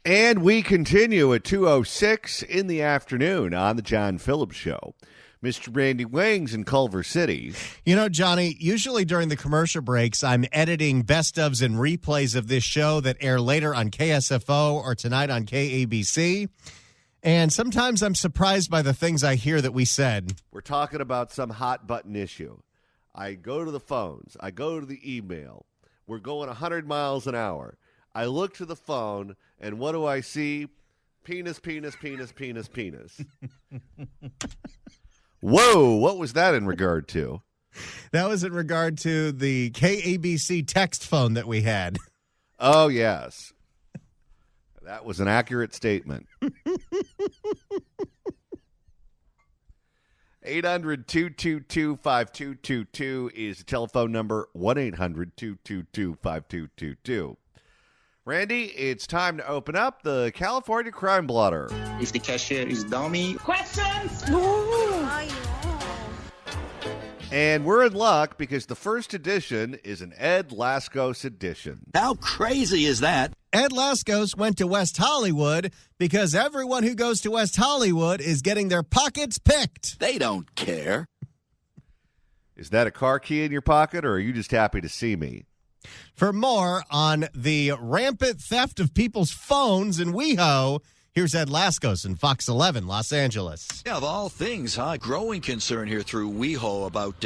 And we continue at 2:06 in the afternoon on the John Phillips Show. Mr. Randy Wings in Culver City. You know, Johnny, usually during the commercial breaks, I'm editing best ofs and replays of this show that air later on KSFO or tonight on KABC. And sometimes I'm surprised by the things I hear that we said. We're talking about some hot button issue. I go to the phones. I go to the email. We're going 100 miles an hour. I look to the phone, and what do I see? Penis, penis, penis, penis, penis. Whoa, what was that in regard to? That was in regard to the KABC text phone that we had. Oh, yes. That was an accurate statement. 800-222-5222 is the telephone number, 1-800-222-5222. Randy, it's time to open up the California Crime Blotter. If the cashier is dummy. Questions? And we're in luck because the first edition is an Ed Laskos edition. How crazy is that? Ed Laskos went to West Hollywood because everyone who goes to West Hollywood is getting their pockets picked. They don't care. Is that a car key in your pocket, or are you just happy to see me? For more on the rampant theft of people's phones in WeHo, here's Ed Laskos in Fox 11, Los Angeles. Yeah, of all things, growing concern here through WeHo about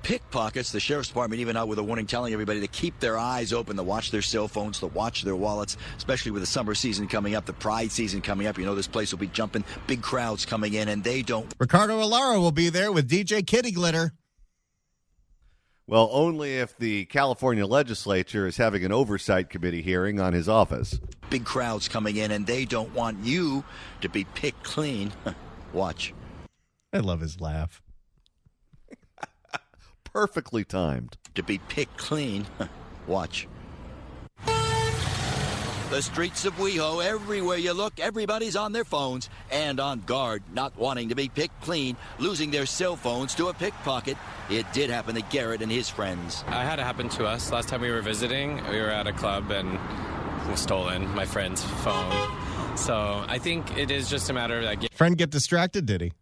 pickpockets. The Sheriff's Department even out with a warning telling everybody to keep their eyes open, to watch their cell phones, to watch their wallets, especially with the summer season coming up, the Pride season coming up. You know, this place will be jumping, big crowds coming in, and they don't. Ricardo Alara will be there with DJ Kitty Glitter. Well, only if the California legislature is having an oversight committee hearing on his office. Big crowds coming in, and they don't want you to be picked clean. Watch. I love his laugh. Perfectly timed. To be picked clean. Watch. The streets of WeHo, everywhere you look, everybody's on their phones and on guard, not wanting to be picked clean, losing their cell phones to a pickpocket. It did happen to Garrett and his friends. I had it happen to us. Last time we were visiting, we were at a club and was stolen my friend's phone. So I think it is just a matter of that. Friend get distracted, did he?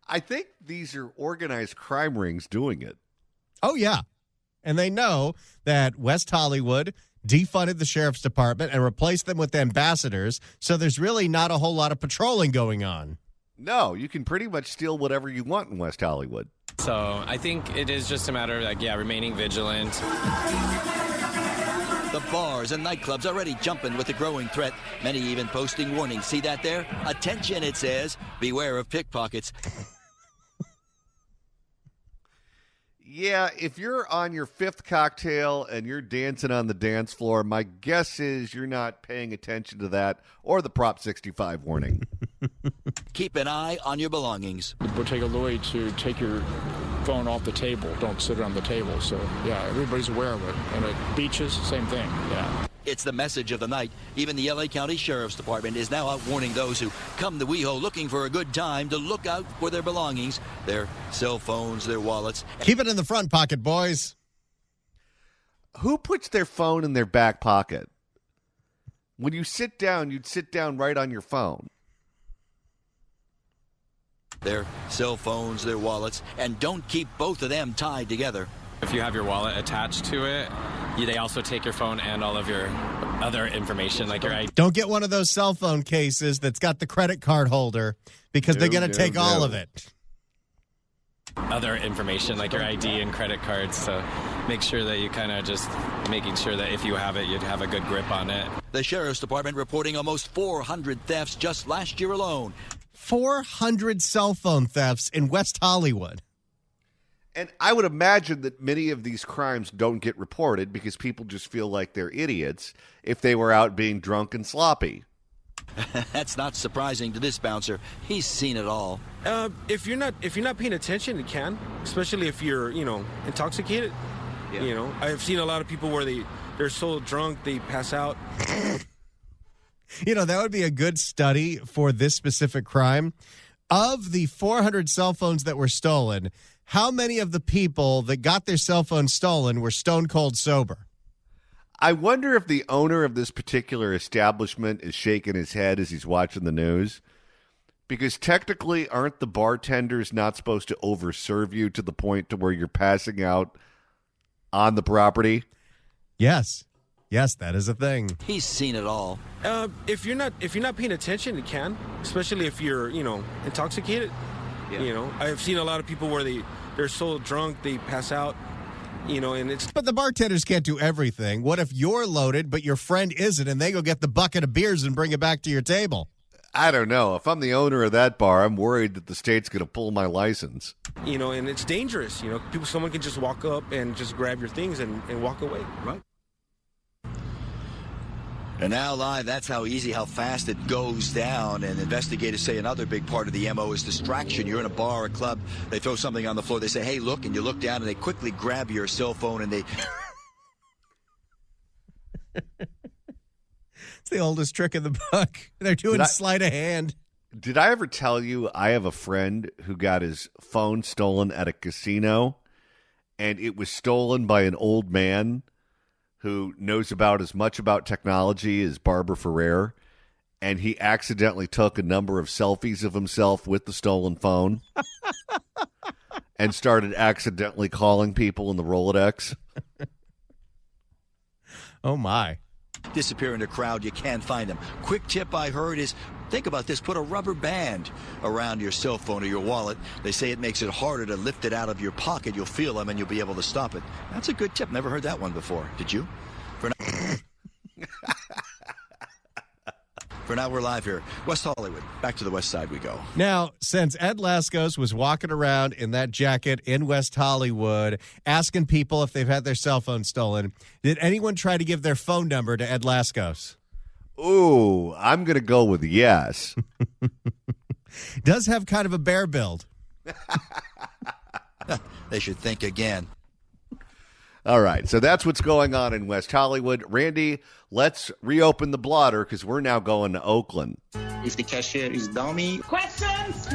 I think these are organized crime rings doing it. Oh, yeah. And they know that West Hollywood defunded the Sheriff's Department and replaced them with ambassadors, so there's really not a whole lot of patrolling going on. No, you can pretty much steal whatever you want in West Hollywood. So I think it is just a matter of, remaining vigilant. The bars and nightclubs already jumping with the growing threat. Many even posting warnings. See that there? Attention, it says. Beware of pickpockets. Yeah, if you're on your fifth cocktail and you're dancing on the dance floor, my guess is you're not paying attention to that or the Prop 65 warning. Keep an eye on your belongings. We'll take a Louis to take your phone off the table. Don't sit it on the table. So, yeah, everybody's aware of it. And at beaches, same thing, yeah. It's the message of the night. Even the L.A. County Sheriff's Department is now out warning those who come to WeHo looking for a good time to look out for their belongings, their cell phones, their wallets. Keep it in the front pocket, boys. Who puts their phone in their back pocket? When you sit down, you'd sit down right on your phone. Their cell phones, their wallets, and don't keep both of them tied together. If you have your wallet attached to it, they also take your phone and all of your other information, like your ID. Don't get one of those cell phone cases that's got the credit card holder because they're going to take all of it. Other information, like your ID and credit cards. So make sure that you kind of just making sure that if you have it, you'd have a good grip on it. The Sheriff's Department reporting almost 400 thefts just last year alone. 400 cell phone thefts in West Hollywood. And I would imagine that many of these crimes don't get reported because people just feel like they're idiots if they were out being drunk and sloppy. That's not surprising to this bouncer. He's seen it all. If you're not paying attention, it can, especially if you're, intoxicated. Yeah. I've seen a lot of people where they're so drunk they pass out. That would be a good study for this specific crime. Of the 400 cell phones that were stolen, how many of the people that got their cell phones stolen were stone cold sober? I wonder if the owner of this particular establishment is shaking his head as he's watching the news. Because technically, aren't the bartenders not supposed to overserve you to the point to where you're passing out on the property? Yes. Yes, that is a thing. He's seen it all. If you're not paying attention, it can, especially if you're intoxicated. Yeah. I've seen a lot of people where they're so drunk they pass out. And it's. But the bartenders can't do everything. What if you're loaded, but your friend isn't, and they go get the bucket of beers and bring it back to your table? I don't know. If I'm the owner of that bar, I'm worried that the state's going to pull my license. And it's dangerous. Someone can just walk up and just grab your things and walk away. Right. And now live, that's how fast it goes down. And investigators say another big part of the MO is distraction. You're in a bar or a club, they throw something on the floor, they say, hey, look, and you look down and they quickly grab your cell phone and they... It's the oldest trick in the book. They're doing sleight of hand. Did I ever tell you I have a friend who got his phone stolen at a casino, and it was stolen by an old man who knows about as much about technology as Barbara Ferrer, and he accidentally took a number of selfies of himself with the stolen phone and started accidentally calling people in the Rolodex. Oh, my. Disappear in a crowd, you can't find them. Quick tip I heard is, think about this, put a rubber band around your cell phone or your wallet. They say it makes it harder to lift it out of your pocket. You'll feel them and you'll be able to stop it. That's a good tip. Never heard that one before. Did you? For now, we're live here. West Hollywood. Back to the west side we go. Now, since Ed Laskos was walking around in that jacket in West Hollywood asking people if they've had their cell phone stolen, did anyone try to give their phone number to Ed Laskos? Ooh, I'm going to go with yes. Does have kind of a bear build. They should think again. All right, so that's what's going on in West Hollywood. Randy, let's reopen the blotter because we're now going to Oakland. If the cashier is dummy. Questions?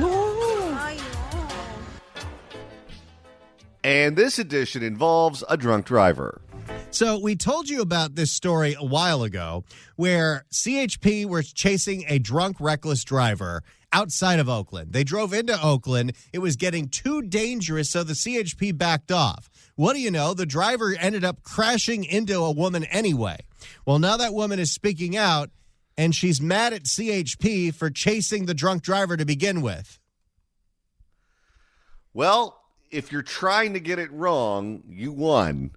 And this edition involves a drunk driver. So we told you about this story a while ago where CHP were chasing a drunk, reckless driver outside of Oakland. They drove into Oakland. It was getting too dangerous, so the CHP backed off. What do you know? The driver ended up crashing into a woman anyway. Well, now that woman is speaking out, and she's mad at CHP for chasing the drunk driver to begin with. Well, if you're trying to get it wrong, you won.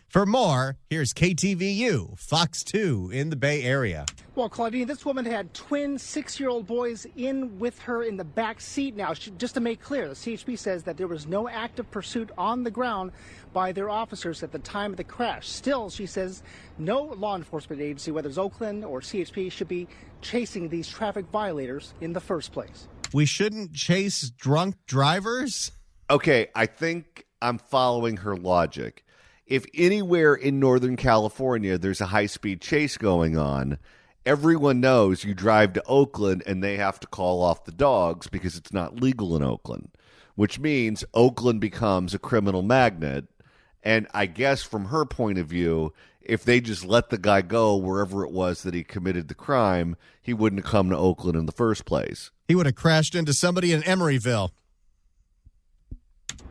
For more, here's KTVU, Fox 2 in the Bay Area. Well, Claudine, this woman had twin 6-year-old boys in with her in the back seat. Now, just to make clear, the CHP says that there was no active pursuit on the ground by their officers at the time of the crash. Still, she says no law enforcement agency, whether it's Oakland or CHP, should be chasing these traffic violators in the first place. We shouldn't chase drunk drivers? Okay, I think I'm following her logic. If anywhere in Northern California there's a high-speed chase going on, everyone knows you drive to Oakland and they have to call off the dogs because it's not legal in Oakland, which means Oakland becomes a criminal magnet. And I guess from her point of view, if they just let the guy go wherever it was that he committed the crime, he wouldn't have come to Oakland in the first place. He would have crashed into somebody in Emeryville.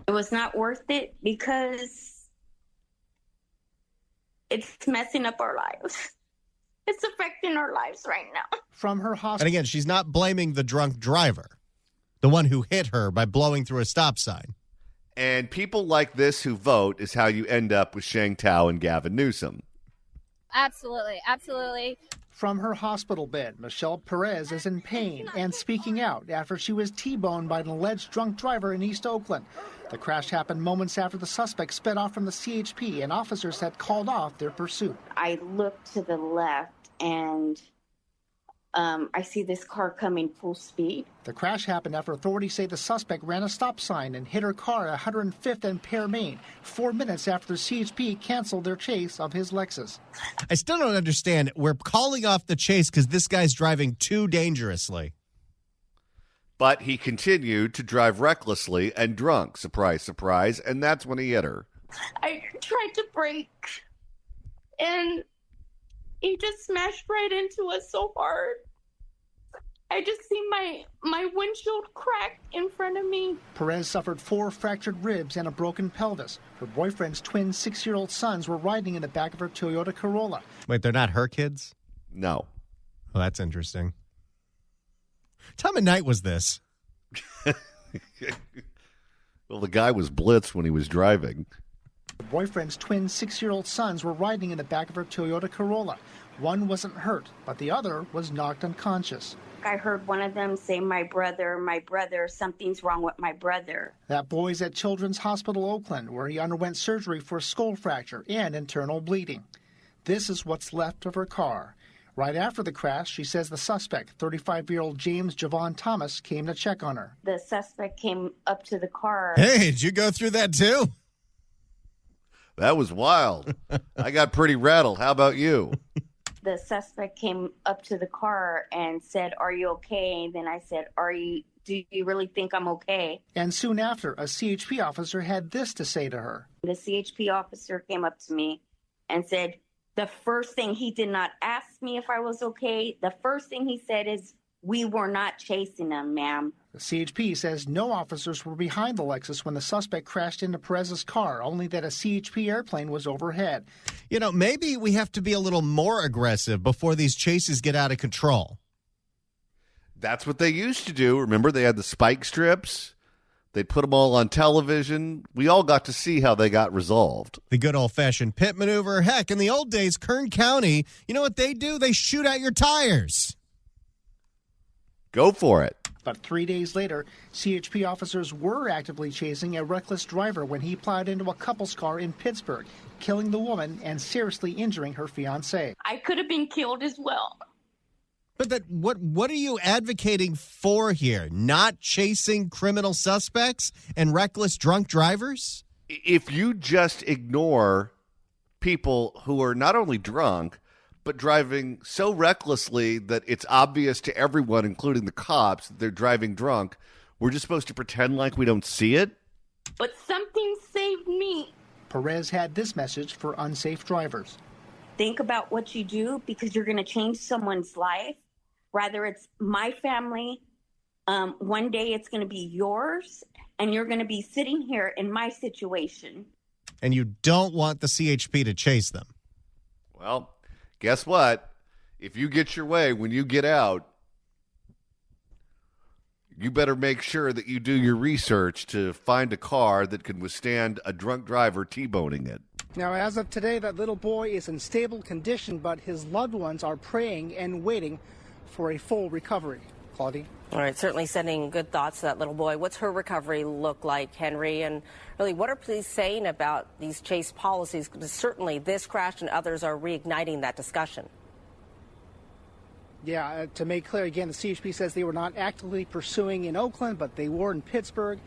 It was not worth it because it's messing up our lives. It's affecting our lives right now. From her hospital. And again, she's not blaming the drunk driver, the one who hit her by blowing through a stop sign. And people like this who vote is how you end up with Shang Tao and Gavin Newsom. Absolutely, absolutely. From her hospital bed, Michelle Perez is in pain and speaking out after she was T-boned by an alleged drunk driver in East Oakland. The crash happened moments after the suspect sped off from the CHP and officers had called off their pursuit. I looked to the left and I see this car coming full speed. The crash happened after authorities say the suspect ran a stop sign and hit her car at 105th and Pear, Maine, 4 minutes after the CHP canceled their chase of his Lexus. I still don't understand. We're calling off the chase because this guy's driving too dangerously. But he continued to drive recklessly and drunk, surprise, surprise, and that's when he hit her. I tried to brake and he just smashed right into us so hard. I just see my windshield crack in front of me. Perez suffered 4 fractured ribs and a broken pelvis. Her boyfriend's twin 6-year-old sons were riding in the back of her Toyota Corolla. Wait, they're not her kids? No. Oh, that's interesting. What time of night was this? Well, the guy was blitzed when he was driving. Her boyfriend's twin 6-year-old sons were riding in the back of her Toyota Corolla. One wasn't hurt, but the other was knocked unconscious. I heard one of them say, my brother, something's wrong with my brother. That boy's at Children's Hospital Oakland, where he underwent surgery for a skull fracture and internal bleeding. This is what's left of her car. Right after the crash, she says the suspect, 35-year-old James Javon Thomas, came to check on her. The suspect came up to the car. Hey, did you go through that too? That was wild. I got pretty rattled. How about you? The suspect came up to the car and said, are you okay? And then I said, do you really think I'm okay? And soon after, a CHP officer had this to say to her. The CHP officer came up to me and said, the first thing, he did not ask me if I was okay. The first thing he said is, we were not chasing him, ma'am. The CHP says no officers were behind the Lexus when the suspect crashed into Perez's car, only that a CHP airplane was overhead. You know, maybe we have to be a little more aggressive before these chases get out of control. That's what they used to do. Remember, they had the spike strips. They put them all on television. We all got to see how they got resolved. The good old-fashioned pit maneuver. Heck, in the old days, Kern County, you know what they do? They shoot out your tires. Go for it. But 3 days later, CHP officers were actively chasing a reckless driver when he plowed into a couple's car in Pittsburgh, killing the woman and seriously injuring her fiancé. I could have been killed as well. But what are you advocating for here? Not chasing criminal suspects and reckless drunk drivers? If you just ignore people who are not only drunk, but driving so recklessly that it's obvious to everyone, including the cops, that they're driving drunk, we're just supposed to pretend like we don't see it? But something saved me. Perez had this message for unsafe drivers. Think about what you do because you're going to change someone's life. Rather, it's my family. One day it's going to be yours, and you're going to be sitting here in my situation. And you don't want the CHP to chase them. Well, guess what? If you get your way when you get out, you better make sure that you do your research to find a car that can withstand a drunk driver T-boning it. Now, as of today, that little boy is in stable condition, but his loved ones are praying and waiting for a full recovery. Claudia? All right, certainly sending good thoughts to that little boy. What's her recovery look like, Henry? And really, what are police saying about these chase policies? Because certainly this crash and others are reigniting that discussion. Yeah, to make clear again, the CHP says they were not actively pursuing in Oakland, but they were in Pittsburgh.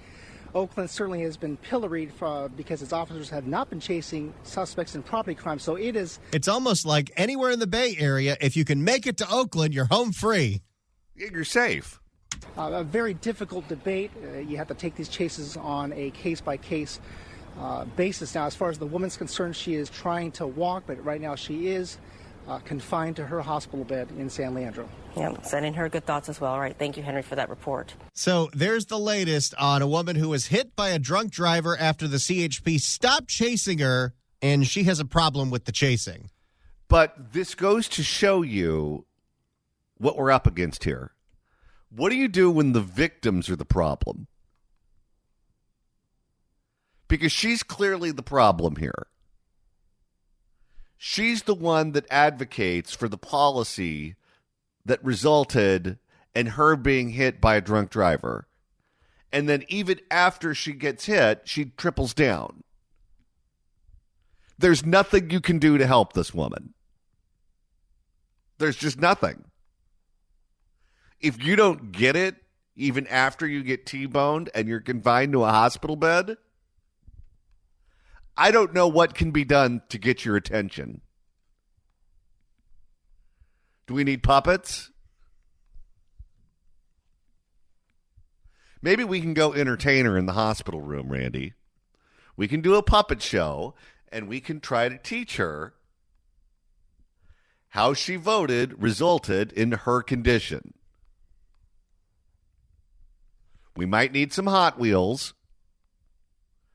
Oakland certainly has been pilloried because its officers have not been chasing suspects in property crime. So it's almost like anywhere in the Bay Area, if you can make it to Oakland, you're home free. You're safe. A very difficult debate. You have to take these chases on a case-by-case basis. Now, as far as the woman's concerned, she is trying to walk, but right now she is confined to her hospital bed in San Leandro. Yeah, sending her good thoughts as well. All right, thank you, Henry, for that report. So there's the latest on a woman who was hit by a drunk driver after the CHP stopped chasing her, and she has a problem with the chasing. But this goes to show you what we're up against here. What do you do when the victims are the problem? Because she's clearly the problem here. She's the one that advocates for the policy that resulted in her being hit by a drunk driver. And then even after she gets hit, she triples down. There's nothing you can do to help this woman. There's just nothing. If you don't get it, even after you get T-boned and you're confined to a hospital bed, I don't know what can be done to get your attention. Do we need puppets? Maybe we can go entertain her in the hospital room, Randy. We can do a puppet show, and we can try to teach her how she voted resulted in her condition. We might need some Hot Wheels,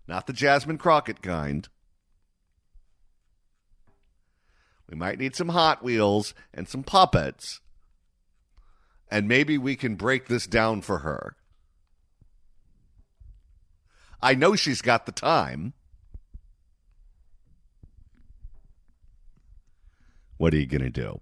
not the Jasmine Crockett kind. We might need some Hot Wheels and some puppets, and maybe we can break this down for her. I know she's got the time. What are you going to do?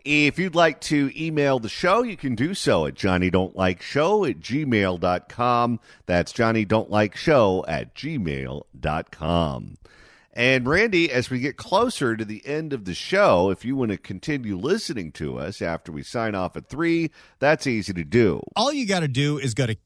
If you'd like to email the show, you can do so at johnnydon'tlikeshow@gmail.com. That's johnnydon'tlikeshow@gmail.com. And Randy, as we get closer to the end of the show, if you want to continue listening to us after we sign off at 3, that's easy to do. All you got to do is go to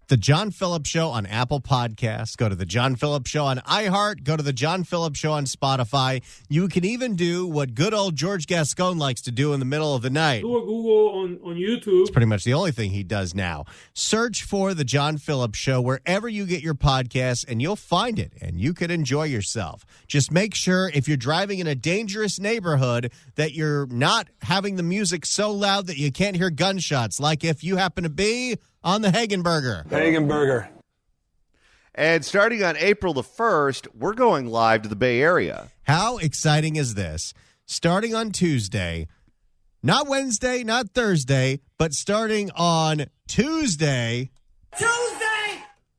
The John Phillips Show on Apple Podcasts. Go to The John Phillips Show on iHeart. Go to The John Phillips Show on Spotify. You can even do what good old George Gascon likes to do in the middle of the night. Do a Google on YouTube. It's pretty much the only thing he does now. Search for The John Phillips Show wherever you get your podcasts, and you'll find it, and you can enjoy yourself. Just make sure if you're driving in a dangerous neighborhood that you're not having the music so loud that you can't hear gunshots, like if you happen to be on the Hagenberger. Hagenberger. And starting on April the 1st, we're going live to the Bay Area. How exciting is this? Starting on Tuesday, not Wednesday, not Thursday, but starting on Tuesday,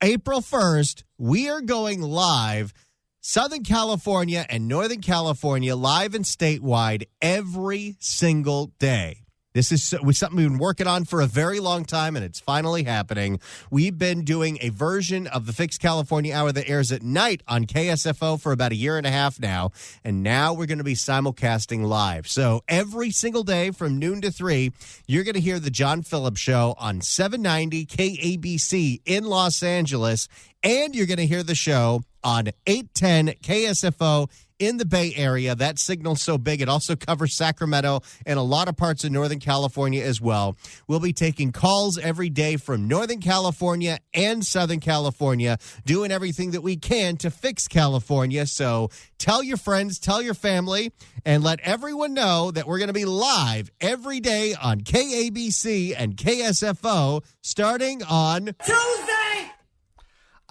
April 1st, we are going live, Southern California and Northern California, live and statewide every single day. This is something we've been working on for a very long time, and it's finally happening. We've been doing a version of the Fix California Hour that airs at night on KSFO for about a year and a half now, and now we're going to be simulcasting live. So every single day from noon to 3, you're going to hear The John Phillips Show on 790 KABC in Los Angeles, and you're going to hear the show on 810 KSFO in the Bay Area. That signal's so big, it also covers Sacramento and a lot of parts of Northern California as well. We'll be taking calls every day from Northern California and Southern California, doing everything that we can to fix California. So tell your friends, tell your family, and let everyone know that we're going to be live every day on KABC and KSFO starting on Tuesday.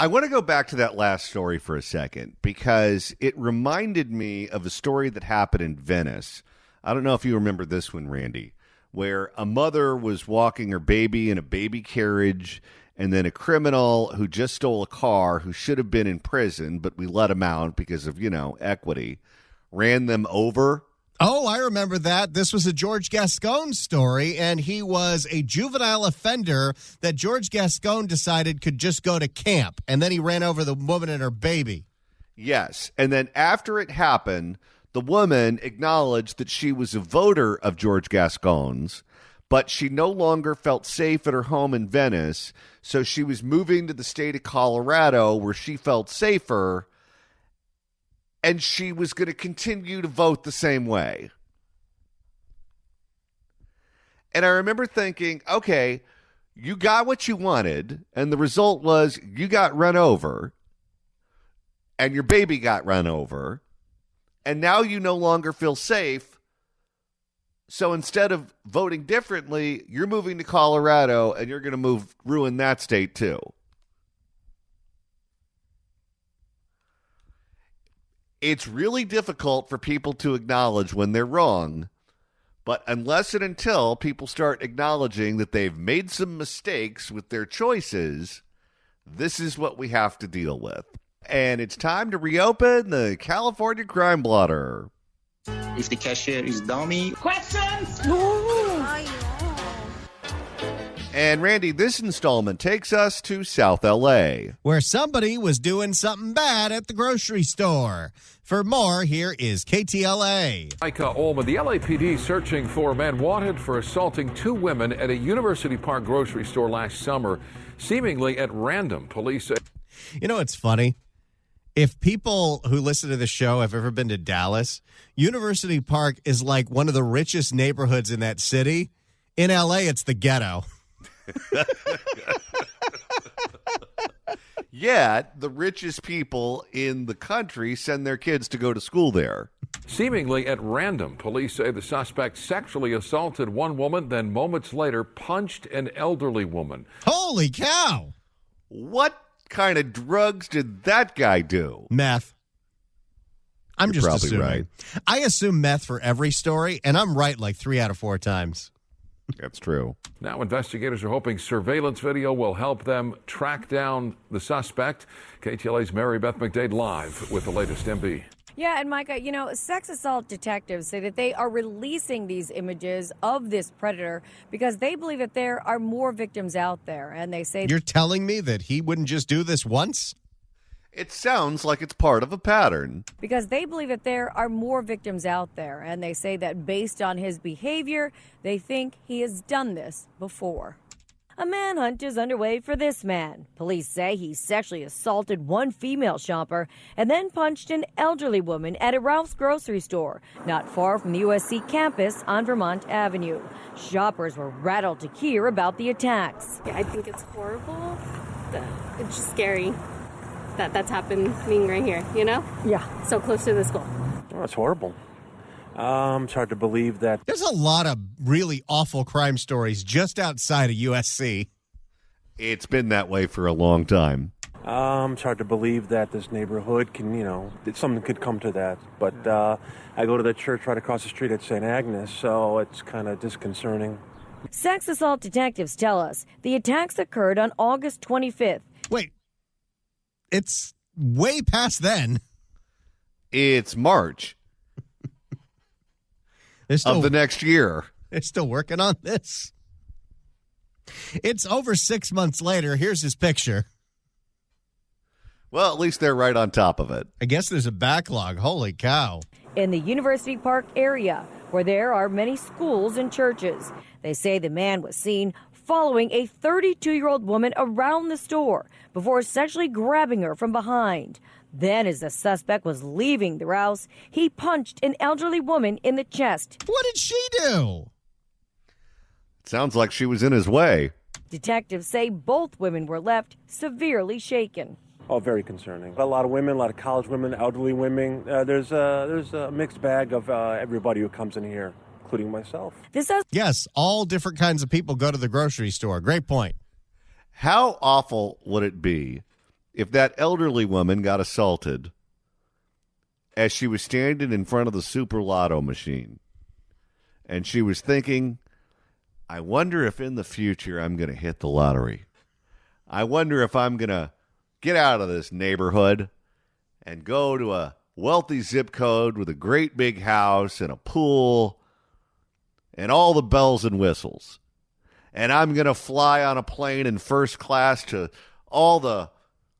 I want to go back to that last story for a second because it reminded me of a story that happened in Venice. I don't know if you remember this one, Randy, where a mother was walking her baby in a baby carriage, and then a criminal who just stole a car, who should have been in prison, but we let him out because of, equity, ran them over. Oh, I remember that. This was a George Gascon story, and he was a juvenile offender that George Gascon decided could just go to camp, and then he ran over the woman and her baby. Yes, and then after it happened, the woman acknowledged that she was a voter of George Gascon's, but she no longer felt safe at her home in Venice, so she was moving to the state of Colorado where she felt safer, and she was going to continue to vote the same way. And I remember thinking, okay, you got what you wanted, and the result was you got run over, and your baby got run over, and now you no longer feel safe. So instead of voting differently, you're moving to Colorado, and you're going to ruin that state too. It's really difficult for people to acknowledge when they're wrong, but unless and until people start acknowledging that they've made some mistakes with their choices, this is what we have to deal with. And it's time to reopen the California Crime Blotter. If the cashier is dummy. Questions? And Randy, this installment takes us to South L.A., where somebody was doing something bad at the grocery store. For more, here is KTLA. Micah Olma, the LAPD searching for a man wanted for assaulting 2 women at a University Park grocery store last summer, seemingly at random. Police say. It's funny. If people who listen to the show have ever been to Dallas, University Park is like one of the richest neighborhoods in that city. In LA, it's the ghetto. Yet, the richest people in the country send their kids to go to school there. Seemingly at random, police say the suspect sexually assaulted one woman, then moments later punched an elderly woman. Holy cow! What kind of drugs did that guy do? Meth. I'm You're just probably assuming. right. I assume meth for every story, and I'm right like 3 out of 4 times. That's true. Now investigators are hoping surveillance video will help them track down the suspect. KTLA's Mary Beth McDade live with the latest MB. Yeah, and Micah, sex assault detectives say that they are releasing these images of this predator because they believe that there are more victims out there. And they say... You're telling me that he wouldn't just do this once? It sounds like it's part of a pattern. Because they believe that there are more victims out there. And they say that based on his behavior, they think he has done this before. A manhunt is underway for this man. Police say he sexually assaulted one female shopper and then punched an elderly woman at a Ralph's grocery store not far from the USC campus on Vermont Avenue. Shoppers were rattled to hear about the attacks. I think it's horrible. It's just scary that that's happening right here, Yeah. So close to the school. Oh, it's horrible. It's hard to believe that. There's a lot of really awful crime stories just outside of USC. It's been that way for a long time. It's hard to believe that this neighborhood can, something could come to that. But I go to the church right across the street at St. Agnes, so it's kind of disconcerting. Sex assault detectives tell us the attacks occurred on August 25th. Wait, it's way past then. It's March of the next year. They're still working on this. It's over 6 months later. Here's his picture. Well, at least they're right on top of it. I guess there's a backlog. Holy cow. In the University Park area, where there are many schools and churches. They say the man was seen following a 32-year-old woman around the store before sexually grabbing her from behind. Then, as the suspect was leaving the house, he punched an elderly woman in the chest. What did she do? Sounds like she was in his way. Detectives say both women were left severely shaken. Oh, very concerning. A lot of women, a lot of college women, elderly women. There's a mixed bag of everybody who comes in here, including myself. Yes, all different kinds of people go to the grocery store. Great point. How awful would it be if that elderly woman got assaulted as she was standing in front of the Super Lotto machine and she was thinking, I wonder if in the future I'm going to hit the lottery. I wonder if I'm going to get out of this neighborhood and go to a wealthy zip code with a great big house and a pool and all the bells and whistles. And I'm going to fly on a plane in first class to all the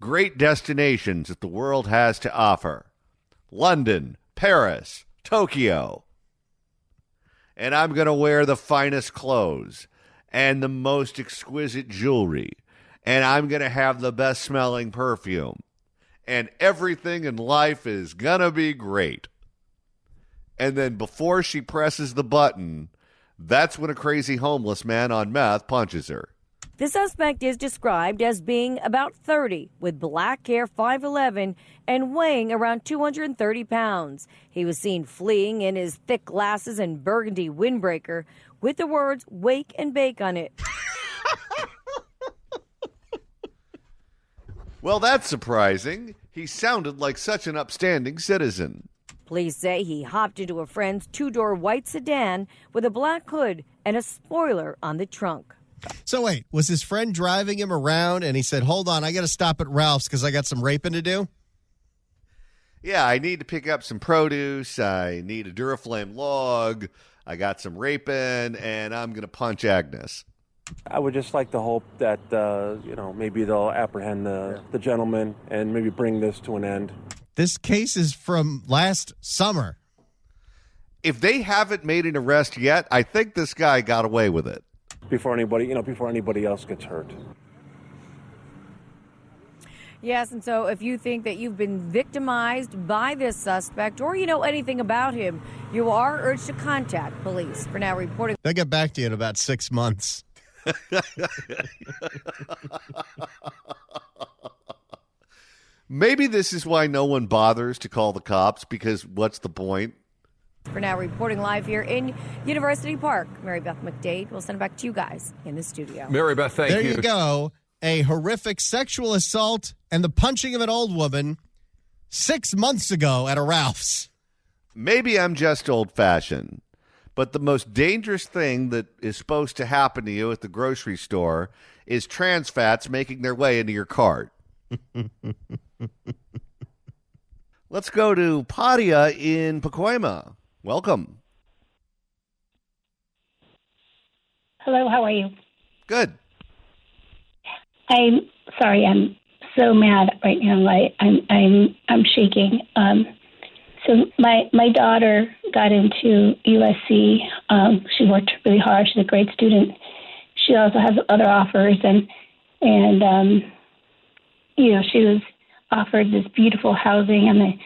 great destinations that the world has to offer. London, Paris, Tokyo. And I'm going to wear the finest clothes and the most exquisite jewelry. And I'm going to have the best smelling perfume. And everything in life is going to be great. And then before she presses the button, that's when a crazy homeless man on meth punches her. The suspect is described as being about 30, with black hair, 5'11", and weighing around 230 pounds. He was seen fleeing in his thick glasses and burgundy windbreaker with the words "wake and bake" on it. Well, that's surprising. He sounded like such an upstanding citizen. Police say he hopped into a friend's two-door white sedan with a black hood and a spoiler on the trunk. So wait, was his friend driving him around and he said, hold on, I got to stop at Ralph's because I got some raping to do? Yeah, I need to pick up some produce. I need a Duraflame log. I got some raping, and I'm going to punch Agnes. I would just like to hope that, maybe they'll apprehend the gentleman and maybe bring this to an end. This case is from last summer. If they haven't made an arrest yet, I think this guy got away with it. Before anybody else gets hurt. Yes, and so if you think that you've been victimized by this suspect or you know anything about him, you are urged to contact police. For now, reporting. They'll get back to you in about 6 months. Maybe this is why no one bothers to call the cops, because what's the point? For now, reporting live here in University Park, Mary Beth McDade. We'll send it back to you guys in the studio. Mary Beth, thank you. There you go. A horrific sexual assault and the punching of an old woman 6 months ago at a Ralph's. Maybe I'm just old-fashioned, but the most dangerous thing that is supposed to happen to you at the grocery store is trans fats making their way into your cart. Let's go to Padia in Pacoima. Welcome. Hello, how are you? Good. I'm sorry, I'm so mad right now. I'm shaking. So my daughter got into USC. She worked really hard. She's a great student. She also has other offers, and she was offered this beautiful housing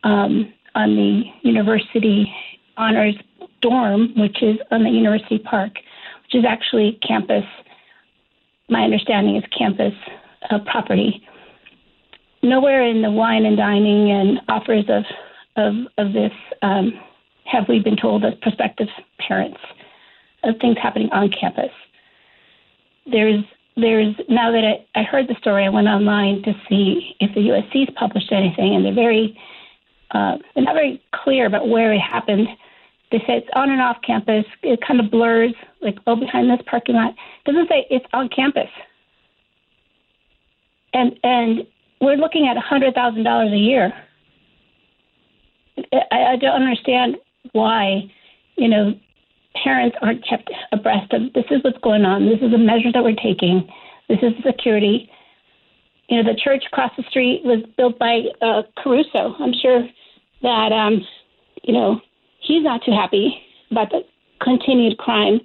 on the university honors dorm, which is on the University Park, which is actually campus. My understanding is campus property. Nowhere in the wine and dining and offers of this have we been told as prospective parents of things happening on campus. There's now that I heard the story, I went online to see if the USC's published anything, and they're not very clear about where it happened. They say it's on and off campus. It kind of blurs, like, behind this parking lot. It doesn't say it's on campus. And we're looking at $100,000 a year. I don't understand why, parents aren't kept abreast of this is what's going on. This is the measures that we're taking. This is security. The church across the street was built by Caruso. I'm sure that, he's not too happy about the continued crime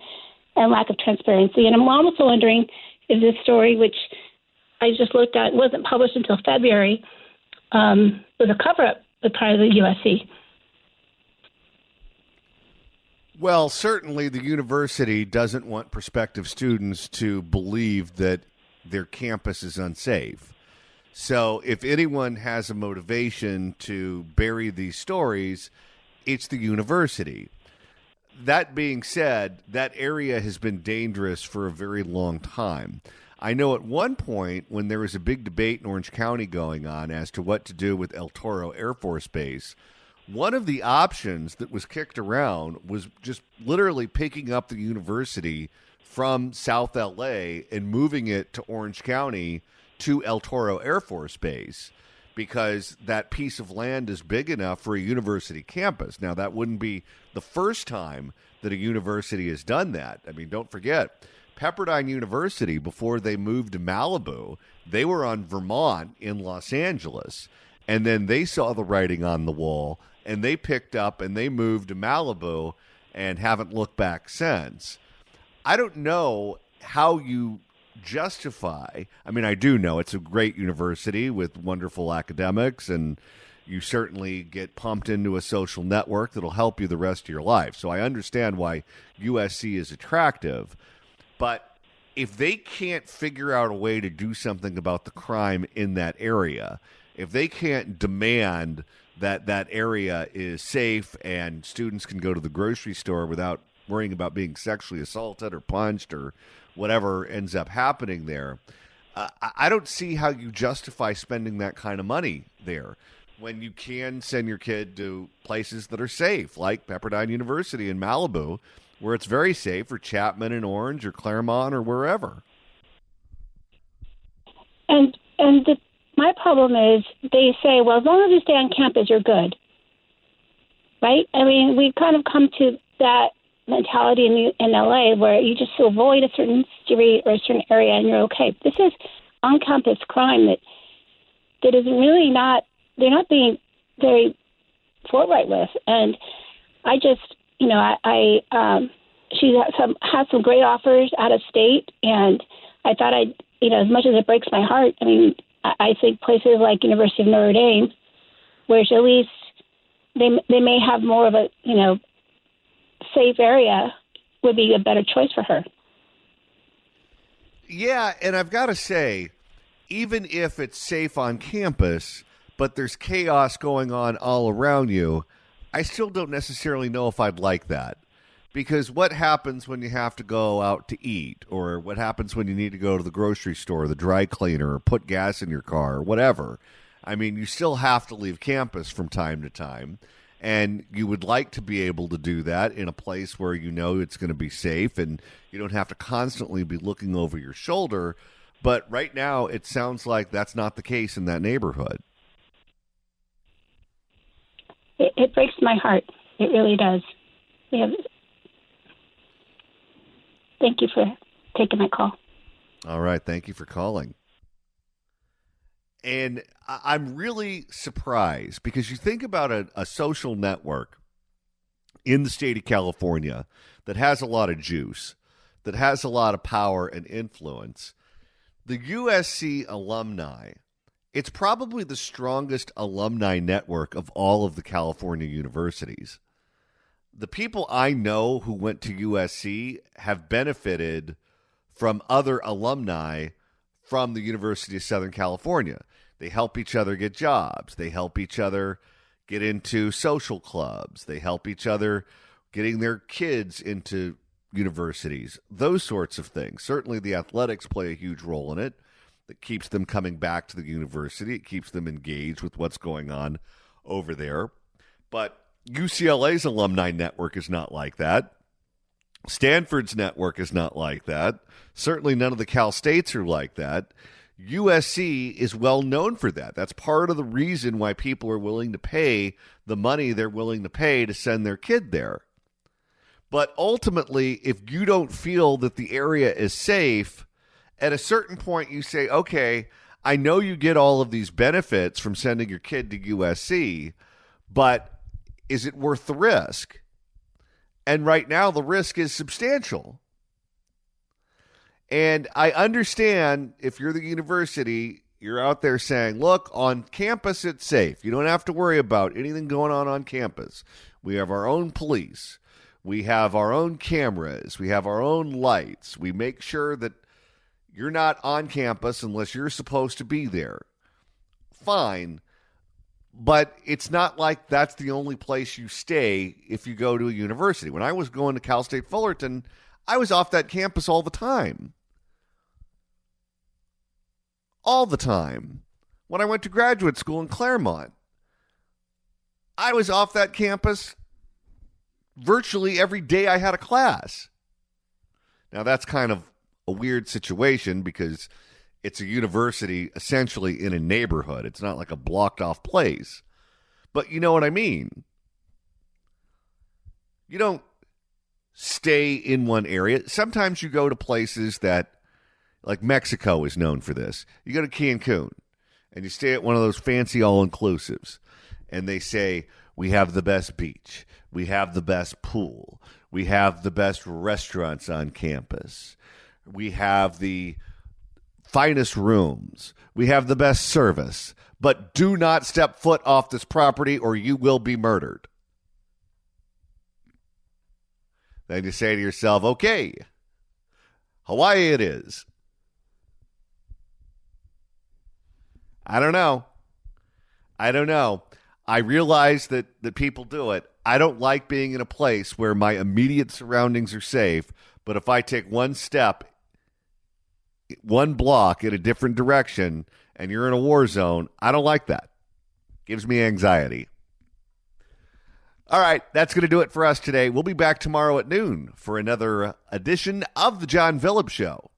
and lack of transparency. And I'm also wondering if this story, which I just looked at, wasn't published until February, was a cover-up with part of the USC. Well, certainly the university doesn't want prospective students to believe that their campus is unsafe. So if anyone has a motivation to bury these stories, it's the university. That being said, that area has been dangerous for a very long time. I know at one point when there was a big debate in Orange County going on as to what to do with El Toro Air Force Base, one of the options that was kicked around was just literally picking up the university from South LA and moving it to Orange County to El Toro Air Force Base, because that piece of land is big enough for a university campus. Now, that wouldn't be the first time that a university has done that. I mean, don't forget, Pepperdine University, before they moved to Malibu, they were on Vermont in Los Angeles, and then they saw the writing on the wall, and they picked up and they moved to Malibu and haven't looked back since. I don't know how you justify, I mean, I do know it's a great university with wonderful academics, and you certainly get pumped into a social network that'll help you the rest of your life. So I understand why USC is attractive. But if they can't figure out a way to do something about the crime in that area, if they can't demand that that area is safe and students can go to the grocery store without worrying about being sexually assaulted or punched or whatever ends up happening there, I don't see how you justify spending that kind of money there when you can send your kid to places that are safe, like Pepperdine University in Malibu, where it's very safe, or Chapman and Orange or Claremont or wherever. My problem is they say, well, as long as you stay on campus, you're good, right? I mean, we've kind of come to that mentality in LA where you just avoid a certain street or a certain area and you're okay. This is on-campus crime that is really they're not being very forthright with. And I just, she has some great offers out of state, and I thought as much as it breaks my heart, I mean, I think places like University of Notre Dame, where at least they may have more of a, safe area, would be a better choice for her. Yeah, and I've got to say, even if it's safe on campus, but there's chaos going on all around you, I still don't necessarily know if I'd like that. Because what happens when you have to go out to eat, or what happens when you need to go to the grocery store, the dry cleaner, or put gas in your car, or whatever? I mean, you still have to leave campus from time to time, and you would like to be able to do that in a place where you know it's going to be safe and you don't have to constantly be looking over your shoulder. But right now, it sounds like that's not the case in that neighborhood. It breaks my heart. It really does. Thank you for taking my call. All right. Thank you for calling. And I'm really surprised because you think about a social network in the state of California that has a lot of juice, that has a lot of power and influence. The USC alumni, it's probably the strongest alumni network of all of the California universities. The people I know who went to USC have benefited from other alumni from the University of Southern California. They help each other get jobs. They help each other get into social clubs. They help each other getting their kids into universities, those sorts of things. Certainly the athletics play a huge role in it. That keeps them coming back to the university. It keeps them engaged with what's going on over there. But UCLA's alumni network is not like that. Stanford's network is not like that. Certainly none of the Cal States are like that. USC is well known for that. That's part of the reason why people are willing to pay the money they're willing to pay to send their kid there. But ultimately, if you don't feel that the area is safe, at a certain point you say, okay, I know you get all of these benefits from sending your kid to USC, but is it worth the risk? And right now, the risk is substantial. And I understand if you're the university, you're out there saying, look, on campus, it's safe. You don't have to worry about anything going on campus. We have our own police. We have our own cameras. We have our own lights. We make sure that you're not on campus unless you're supposed to be there. Fine. But it's not like that's the only place you stay if you go to a university. When I was going to Cal State Fullerton, I was off that campus all the time. All the time. When I went to graduate school in Claremont, I was off that campus virtually every day I had a class. Now, that's kind of a weird situation because it's a university essentially in a neighborhood. It's not like a blocked off place. But you know what I mean. You don't stay in one area. Sometimes you go to places that, like Mexico is known for this. You go to Cancun and you stay at one of those fancy all-inclusives. And they say, we have the best beach. We have the best pool. We have the best restaurants on campus. We have the finest rooms. We have the best service. But do not step foot off this property or you will be murdered. Then you say to yourself, okay, Hawaii it is. I don't know. I realize that people do it. I don't like being in a place where my immediate surroundings are safe, but if I take one step, one block in a different direction, and you're in a war zone, I don't like that. Gives me anxiety. All right, that's going to do it for us today. We'll be back tomorrow at noon for another edition of The John Phillips Show.